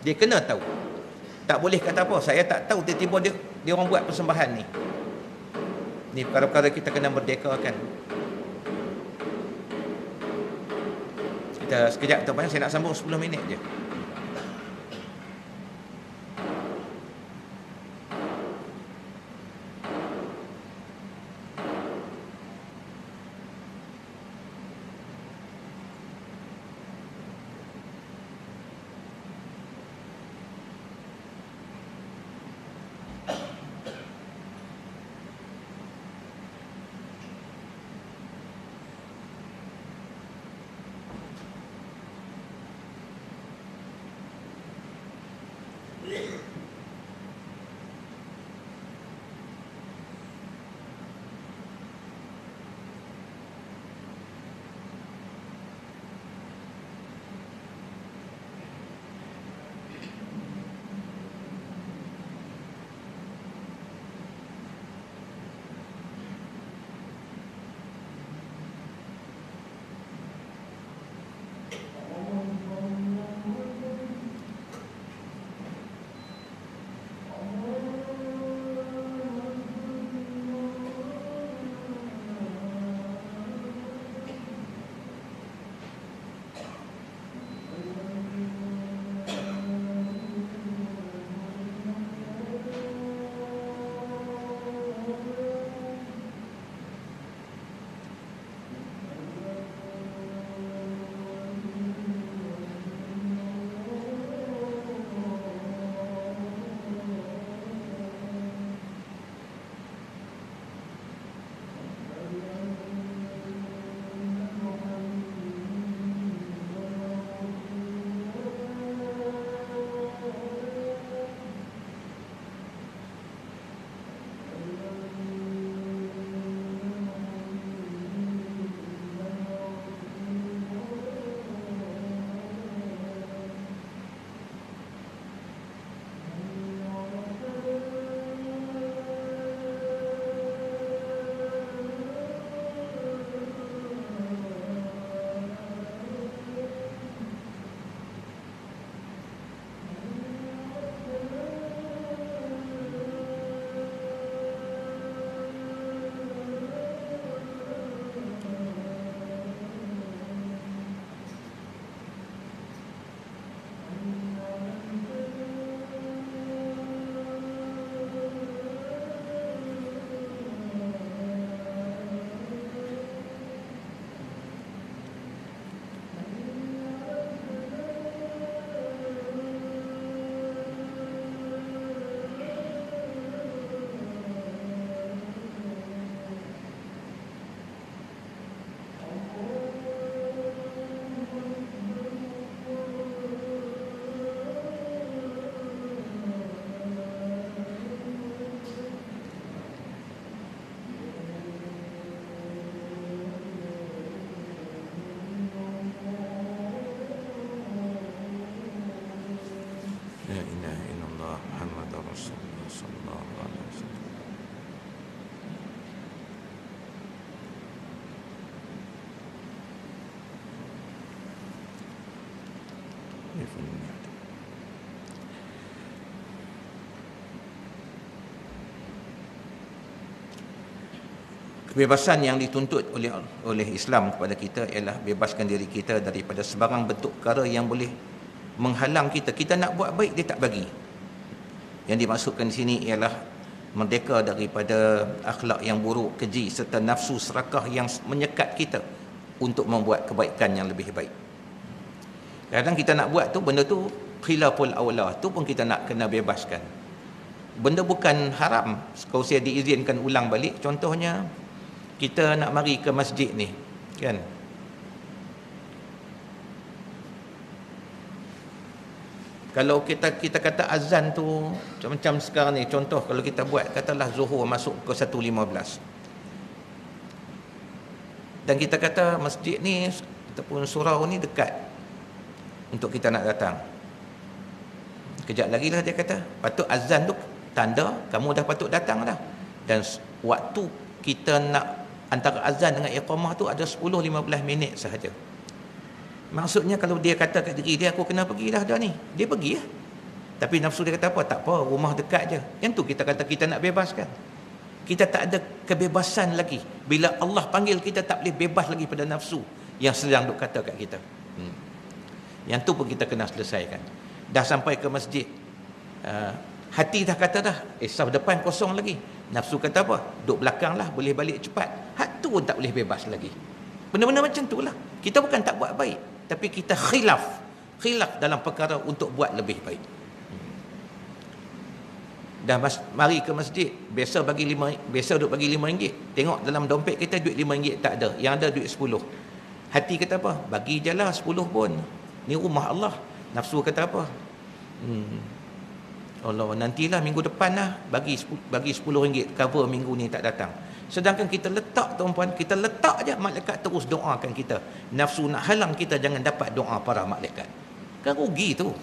Dia kena tahu. Tak boleh kata apa, saya tak tahu, tiba-tiba dia orang buat persembahan ni. Ni perkara-perkara kita kena merdekakan. Kita sekejap, tuan-tuan, saya nak sambung 10 minit je. Kebebasan yang dituntut oleh Islam kepada kita ialah bebaskan diri kita daripada sebarang bentuk perkara yang boleh menghalang kita. Kita nak buat baik, dia tak bagi. Yang dimaksudkan di sini ialah merdeka daripada akhlak yang buruk, keji serta nafsu serakah yang menyekat kita untuk membuat kebaikan yang lebih baik. Kadang kita nak buat tu, benda tu khilaful aula, tu pun kita nak kena bebaskan. Benda bukan haram, kalau saya diizinkan ulang balik, contohnya kita nak mari ke masjid ni, kan? Kalau kita kata azan tu macam sekarang ni, contoh kalau kita buat katalah Zuhur masuk ke 1.15, dan kita kata masjid ni ataupun surau ni dekat untuk kita nak datang, kejap lagi lah dia kata patut azan tu tanda kamu dah patut datang dah, dan waktu kita nak antara azan dengan iqamah tu ada 10-15 minit sahaja. Maksudnya kalau dia kata kat diri dia, aku kena pergi dah ni, dia pergi lah. Tapi nafsu dia kata apa? Tak apa, rumah dekat je. Yang tu kita kata kita nak bebaskan. Kita tak ada kebebasan lagi. Bila Allah panggil kita, tak boleh bebas lagi pada nafsu yang sedang duk kata kat kita. Yang tu pun kita kena selesaikan. Dah sampai ke masjid, hati dah kata dah, saf depan kosong lagi. Nafsu kata apa? Duk belakang lah, boleh balik cepat. Hak tu pun tak boleh bebas lagi. Benda-benda macam tu lah. Kita bukan tak buat baik, tapi kita khilaf dalam perkara untuk buat lebih baik. Dah mari ke masjid, biasa duk bagi RM5. Tengok dalam dompet kita duit RM5 tak ada, yang ada duit 10. Hati kata apa? Bagi je lah 10 pun, ni rumah Allah. Nafsu kata apa? Allah, nantilah minggu depan lah bagi RM10 cover minggu ni tak datang. Sedangkan kita letak, tuan-puan, kita letak je, malaikat terus doakan kita. Nafsu nak halang kita jangan dapat doa para malaikat. Kan rugi tu.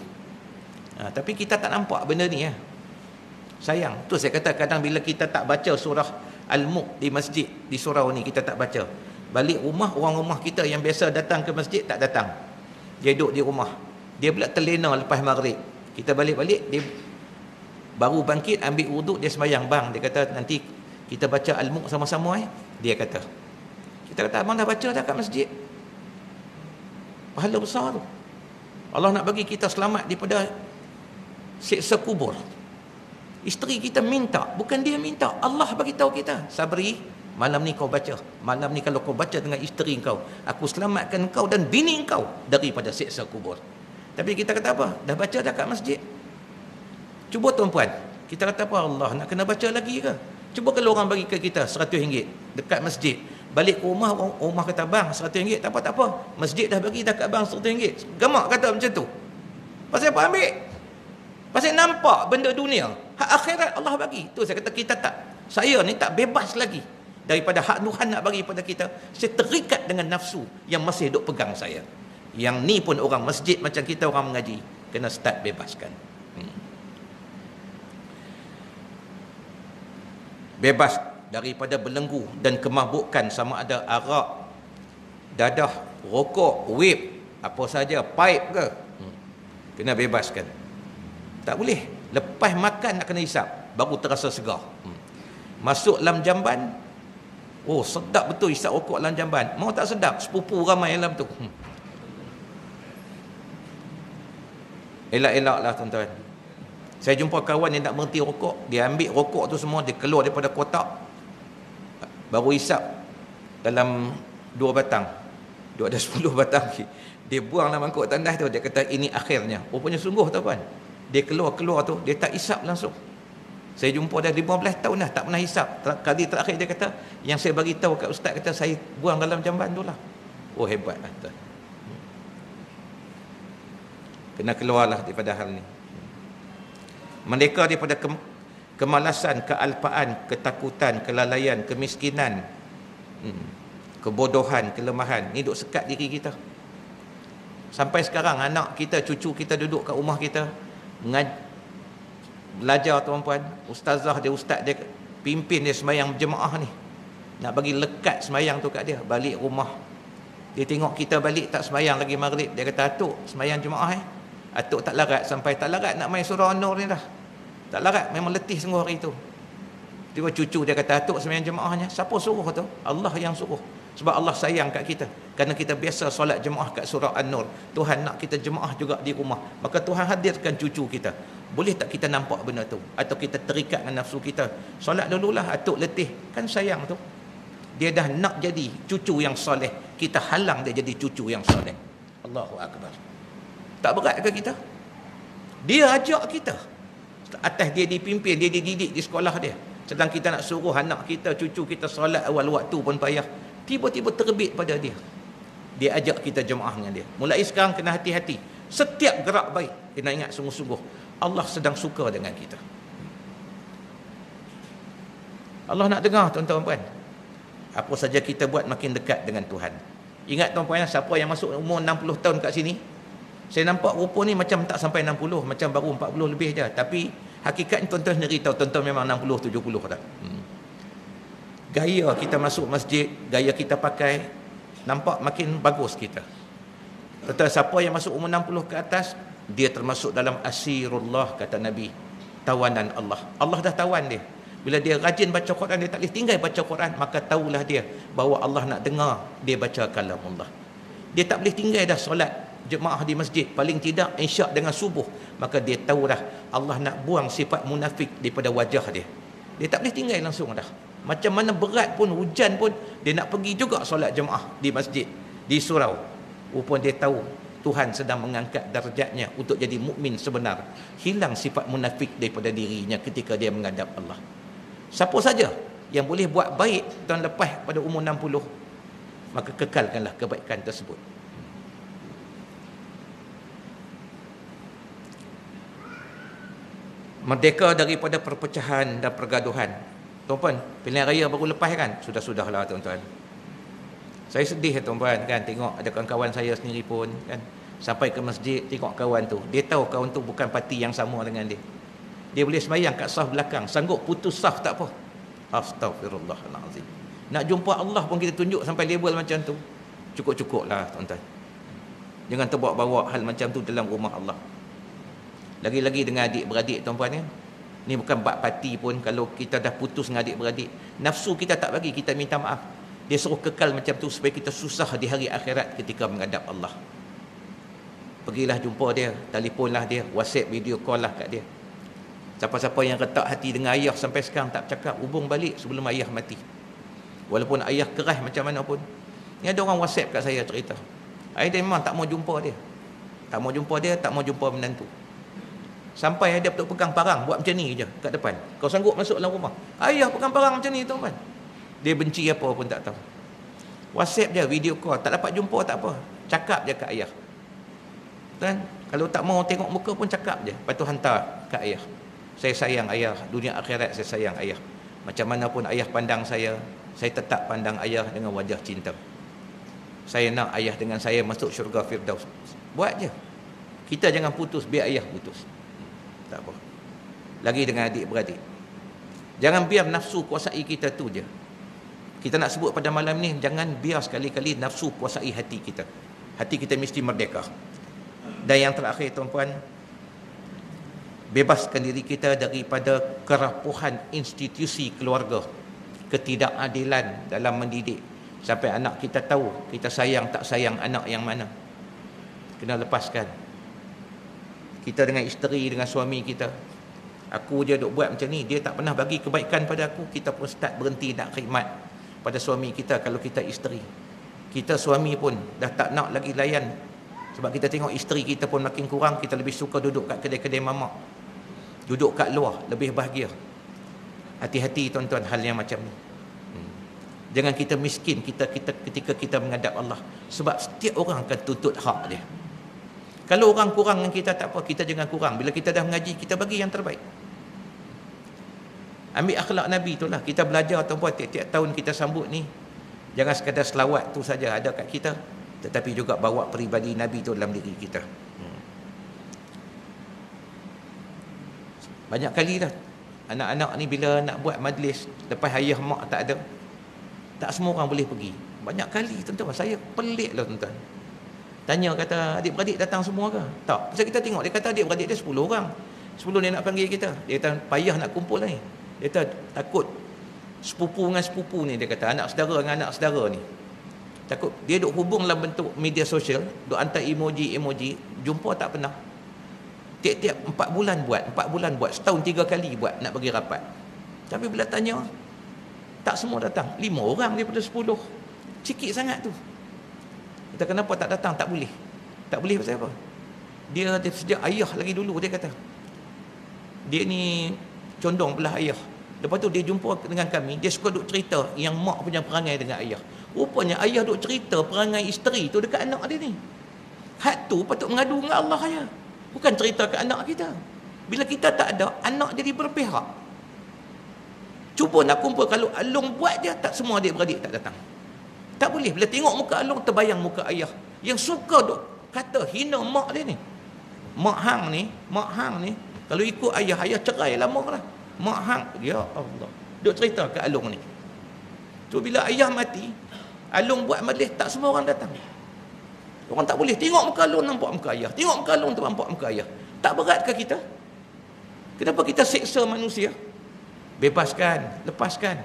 Tapi kita tak nampak benda ni ya. Sayang. Tu saya kata kadang bila kita tak baca surah Al-Mulk di masjid, di surau ni kita tak baca. Balik rumah, orang rumah kita yang biasa datang ke masjid tak datang. Dia duduk di rumah. Dia pula terlena lepas maghrib. Kita balik-balik, dia baru bangkit, ambil wuduk, dia sembahyang. Bang, dia kata nanti kita baca Al-Mulk sama-sama dia kata. Kita kata abang dah baca dah kat masjid. Pahala besar tu. Allah nak bagi kita selamat daripada siksa kubur. Isteri kita minta, bukan dia minta, Allah bagi tahu kita, Sabri, malam ni kau baca. Malam ni kalau kau baca dengan isteri kau, aku selamatkan kau dan bini kau daripada siksa kubur. Tapi kita kata apa? Dah baca dah kat masjid. Cuba tuan-puan, kita kata apa? Allah nak kena baca lagi ke? Cuba kalau orang bagi ke kita RM100 dekat masjid, balik ke rumah, rumah kata bang RM100, tak apa, masjid dah bagi dah kat bang RM100. Gamak kata macam tu. Pasal apa ambil? Pasal nampak benda dunia, hak akhirat Allah bagi. Tu saya kata kita tak, saya ni tak bebas lagi daripada hak Tuhan nak bagi pada kita. Saya terikat dengan nafsu yang masih duk pegang saya. Yang ni pun orang masjid macam kita, orang mengaji, kena start bebaskan. Bebas daripada belenggu dan kemabukan, sama ada arak, dadah, rokok, vape, apa saja, pipe ke, kena bebaskan. Tak boleh. Lepas makan nak kena hisap, baru terasa segar. Masuk dalam jamban, oh sedap betul hisap rokok dalam jamban. Mau tak sedap, sepupu ramai dalam tu. Elak-elak lah tuan-tuan. Saya jumpa kawan yang nak berhenti rokok, dia ambil rokok tu semua, dia keluar daripada kotak, baru hisap dalam 2 batang. Dia ada 10 batang. Dia buang dalam mangkuk tandas tu, dia kata ini akhirnya. Rupanya sungguh tuan-tuan. Dia keluar tu, dia tak hisap langsung. Saya jumpa dah 15 tahun dah tak pernah hisap. Kali terakhir dia kata, yang saya bagi tahu kat ustaz, kata saya buang dalam jamban tu lah. Oh hebat lah tuan. Kena keluarlah daripada hal ni. Merdeka daripada kemalasan, kealpaan, ketakutan, kelalaian, kemiskinan, kebodohan, kelemahan. Ni duk sekat diri kita. Sampai sekarang anak kita, cucu kita duduk kat rumah kita, belajar tuan-puan, ustazah dia, ustaz dia pimpin dia sembahyang berjemaah ni, nak bagi lekat sembahyang tu kat dia. Balik rumah, dia tengok kita balik tak sembahyang lagi maghrib, dia kata, atuk sembahyang jemaah Atuk tak larat, sampai tak larat nak main surah An-Nur ni dah. Tak larat, memang letih sungguh hari tu. Tiba cucu dia kata, atuk sembahyang jemaahnya. Siapa suruh tu? Allah yang suruh. Sebab Allah sayang kat kita. Kerana kita biasa solat jemaah kat surah An-Nur. Tuhan nak kita jemaah juga di rumah. Maka Tuhan hadirkan cucu kita. Boleh tak kita nampak benda tu? Atau kita terikat dengan nafsu kita? Solat dululah, atuk letih. Kan sayang tu. Dia dah nak jadi cucu yang soleh. Kita halang dia jadi cucu yang soleh. Allahu Akbar. Tak berat ke kita? Dia ajak kita. Atas dia dipimpin, dia dididik di sekolah dia. Sedang kita nak suruh anak kita, cucu kita solat awal waktu pun payah. Tiba-tiba terbit pada dia. Dia ajak kita jemaah dengan dia. Mulai sekarang kena hati-hati. Setiap gerak baik, kena ingat sungguh-sungguh. Allah sedang suka dengan kita. Allah nak dengar tuan-tuan puan. Apa saja kita buat makin dekat dengan Tuhan. Ingat tuan-puan, siapa yang masuk umur 60 tahun kat sini, saya nampak rupa ni macam tak sampai 60, macam baru 40 lebih je. Tapi hakikatnya tuan-tuan sendiri tahu, tuan-tuan memang 60, 70 dah. Gaya kita masuk masjid, gaya kita pakai, nampak makin bagus kita. Tuan-tuan, siapa yang masuk umur 60 ke atas, dia termasuk dalam asirullah, kata Nabi. Tawanan Allah. Allah dah tawan dia. Bila dia rajin baca Quran, dia tak boleh tinggal baca Quran, maka tahulah dia bahawa Allah nak dengar dia baca kalam Allah. Dia tak boleh tinggal dah solat jemaah di masjid, paling tidak isyak dengan subuh, maka dia tahu dah Allah nak buang sifat munafik daripada wajah dia. Dia tak boleh tinggal langsung dah. Macam mana berat pun, hujan pun, dia nak pergi juga solat jemaah di masjid, di surau. Rupanya dia tahu Tuhan sedang mengangkat darjatnya untuk jadi mukmin sebenar. Hilang sifat munafik daripada dirinya ketika dia menghadap Allah. Siapa saja yang boleh buat baik tahun lepas pada umur 60, maka kekalkanlah kebaikan tersebut. Merdeka daripada perpecahan dan pergaduhan. Tuan-tuan, pilihan raya baru lepas kan? Sudah-sudahlah tuan-tuan. Saya sedih tuan-tuan kan, tengok ada kawan-kawan saya sendiri pun kan, sampai ke masjid tengok kawan tu. Dia tahu kawan tu bukan parti yang sama dengan dia. Dia boleh sembahyang kat saf belakang, sanggup putus saf tak apa. Astagfirullahalazim. Nak jumpa Allah pun kita tunjuk sampai label macam tu. Cukup-cukuplah tuan-tuan. Jangan terbawa-bawa hal macam tu dalam rumah Allah. Lagi-lagi dengan adik-beradik tuan-tuan ya. Ni bukan bab parti pun, kalau kita dah putus dengan adik-beradik, nafsu kita tak bagi, kita minta maaf. Dia suruh kekal macam tu supaya kita susah di hari akhirat ketika menghadap Allah. Pergilah jumpa dia, telefonlah dia, WhatsApp, video call lah kat dia. Siapa-siapa yang retak hati dengan ayah sampai sekarang tak bercakap, hubung balik sebelum ayah mati. Walaupun ayah keras macam mana pun. Ni ada orang WhatsApp kat saya cerita, ayah dia memang tak mau jumpa dia. Tak mau jumpa dia, tak mau jumpa menantu. Sampai dia betul pegang parang, buat macam ni je kat depan. Kau sanggup masuk dalam rumah, ayah pegang parang macam ni tuan-tuan. Dia benci apa pun tak tahu. WhatsApp je, video call, tak dapat jumpa tak apa, cakap je kat ayah. Dan kalau tak mau tengok muka pun cakap je, lepas tu hantar kat ayah. Saya sayang ayah, dunia akhirat saya sayang ayah. Macam mana pun ayah pandang saya tetap pandang ayah dengan wajah cinta. Saya nak ayah dengan saya masuk syurga Firdaus. Buat je. Kita jangan putus, biar ayah putus. Tak apa. Lagi dengan adik-beradik, jangan biar nafsu kuasai kita tu je. Kita nak sebut pada malam ni, jangan biar sekali-kali nafsu kuasai hati kita. Hati kita mesti merdeka. Dan yang terakhir tuan-puan, bebaskan diri kita daripada kerapuhan institusi keluarga, ketidakadilan dalam mendidik, sampai anak kita tahu kita sayang tak sayang anak yang mana. Kena lepaskan. Kita dengan isteri, dengan suami kita, aku je duk buat macam ni, dia tak pernah bagi kebaikan pada aku, kita pun start berhenti nak khidmat pada suami kita. Kalau kita isteri, kita suami pun dah tak nak lagi layan, sebab kita tengok isteri kita pun makin kurang, kita lebih suka duduk kat kedai-kedai mamak, duduk kat luar, lebih bahagia. Hati-hati tuan-tuan hal yang macam ni. Jangan kita miskin kita ketika kita menghadap Allah, sebab setiap orang akan tuntut hak dia. Kalau orang kurang dengan kita tak apa, kita jangan kurang. Bila kita dah mengaji, kita bagi yang terbaik. Ambil akhlak Nabi itulah. Kita belajar tuan-tuan, tiap-tiap tahun kita sambut ni, jangan sekadar selawat tu saja ada kat kita, tetapi juga bawa peribadi Nabi tu dalam diri kita. Banyak kali dah anak-anak ni bila nak buat majlis lepas ayah mak tak ada, tak semua orang boleh pergi. Banyak kali tuan-tuan, saya pelik lah tuan-tuan. Tanya kata adik-beradik datang semua ke? Tak. Pasal kita tengok dia kata adik-beradik dia 10 orang. 10 dia nak panggil kita. Dia kata payah nak kumpul ni. Dia kata takut sepupu dengan sepupu ni, dia kata anak saudara dengan anak saudara ni. Takut dia duk hubung dalam bentuk media sosial, duk hantar emoji, jumpa tak pernah. Tiap-tiap 4 bulan buat, setahun 3 kali buat nak bagi rapat. Tapi bila tanya, tak semua datang. 5 orang daripada 10. Sikit sangat tu. Kita kenapa tak datang? Tak boleh. Tak boleh pasal apa? Dia sejak ayah lagi dulu, dia kata. Dia ni condong belah ayah. Lepas tu dia jumpa dengan kami, dia suka duk cerita yang mak punya perangai dengan ayah. Rupanya ayah duk cerita perangai isteri tu dekat anak dia ni. Hak tu patut mengadu dengan Allah ya. Bukan cerita ke anak kita. Bila kita tak ada, anak jadi berpihak. Cuba nak kumpul, kalau Along buat je, tak semua adik-beradik tak datang. Tak boleh. Bila tengok muka Along, terbayang muka ayah yang suka duk kata hina mak dia ni. Mak hang ni kalau ikut ayah cerai lama lah. Mak hang, ya Allah, duk cerita ke Along ni. So bila ayah mati, Along buat majlis, tak semua orang datang. Orang tak boleh tengok muka Along nampak muka ayah, tengok muka Along nampak muka ayah. Tak berat ke kita? Kenapa kita seksa manusia? Bebaskan, lepaskan.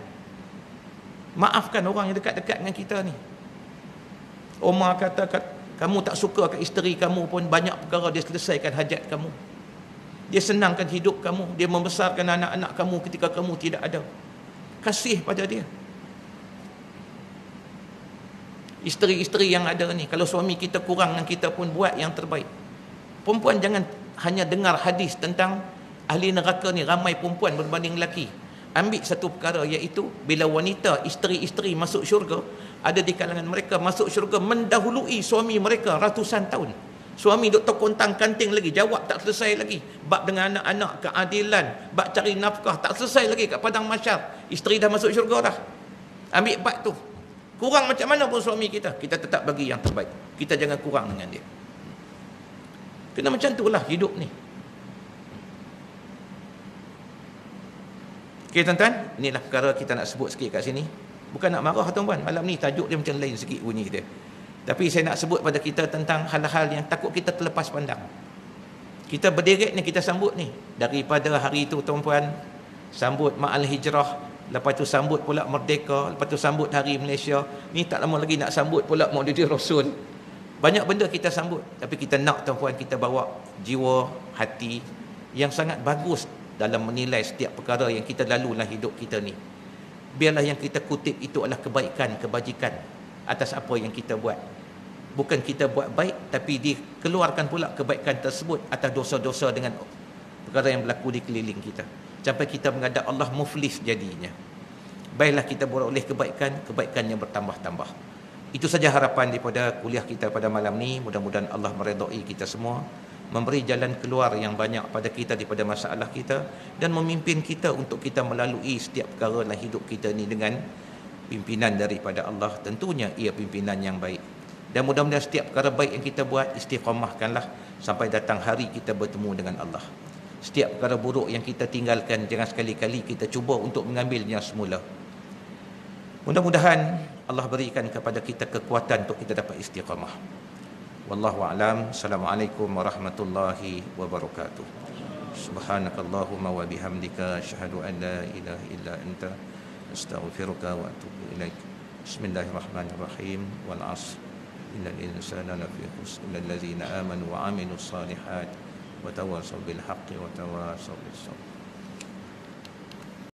Maafkan orang yang dekat-dekat dengan kita ni. Omar kata kamu tak suka kat isteri kamu pun, banyak perkara dia selesaikan hajat kamu. Dia senangkan hidup kamu, dia membesarkan anak-anak kamu ketika kamu tidak ada. Kasih pada dia. Isteri-isteri yang ada ni, kalau suami kita kurang dengan kita pun buat yang terbaik. Perempuan jangan hanya dengar hadis tentang ahli neraka ni ramai perempuan berbanding lelaki. Ambil satu perkara, iaitu bila wanita, isteri-isteri masuk syurga, ada di kalangan mereka masuk syurga mendahului suami mereka ratusan tahun. Suami duk terkontang kanting lagi, jawab tak selesai lagi. Bab dengan anak-anak, keadilan, bab cari nafkah, tak selesai lagi kat padang mahsyar. Isteri dah masuk syurga dah. Ambil bab tu. Kurang macam mana pun suami kita, kita tetap bagi yang terbaik. Kita jangan kurang dengan dia. Kena macam itulah hidup ni. Okey tuan-tuan, inilah perkara kita nak sebut sikit kat sini. Bukan nak marah tuan-tuan, malam ni tajuk dia macam lain sikit bunyi dia. Tapi saya nak sebut pada kita tentang hal-hal yang takut kita terlepas pandang. Kita berderet ni, kita sambut ni. Daripada hari itu tuan-tuan, sambut Ma'al Hijrah, lepas tu sambut pula Merdeka, lepas tu sambut Hari Malaysia. Ni tak lama lagi nak sambut pula Maulidul Rasul. Banyak benda kita sambut, tapi kita nak tuan-tuan, kita bawa jiwa, hati yang sangat bagus dalam menilai setiap perkara yang kita lalu dalam hidup kita ni. Biarlah yang kita kutip itu adalah kebaikan, kebajikan atas apa yang kita buat. Bukan kita buat baik, tapi dikeluarkan pula kebaikan tersebut atas dosa-dosa dengan perkara yang berlaku di keliling kita. Sampai kita menghadap Allah muflis jadinya. Baiklah kita beroleh kebaikan, kebaikan yang bertambah-tambah. Itu saja harapan daripada kuliah kita pada malam ni. Mudah-mudahan Allah meredai kita semua, memberi jalan keluar yang banyak pada kita daripada masalah kita, dan memimpin kita untuk kita melalui setiap perkara dalam hidup kita ni dengan pimpinan daripada Allah. Tentunya ia pimpinan yang baik. Dan mudah-mudahan setiap perkara baik yang kita buat, istiqamahkanlah sampai datang hari kita bertemu dengan Allah. Setiap perkara buruk yang kita tinggalkan, jangan sekali-kali kita cuba untuk mengambilnya semula. Mudah-mudahan Allah berikan kepada kita kekuatan untuk kita dapat istiqamah. Wallahu a'lam. Assalamualaikum warahmatullahi wabarakatuh. Subhanakallahumma wa bihamdika asyhadu an la ilaha illa anta astaghfiruka wa atubu ilaik. Bismillahirrahmanirrahim. Wal 'asr. Innal insana lafi khusr illa allazina amanu wa 'amilus solihat wa tawassaw bil haqqi wa tawassaw bis sabr.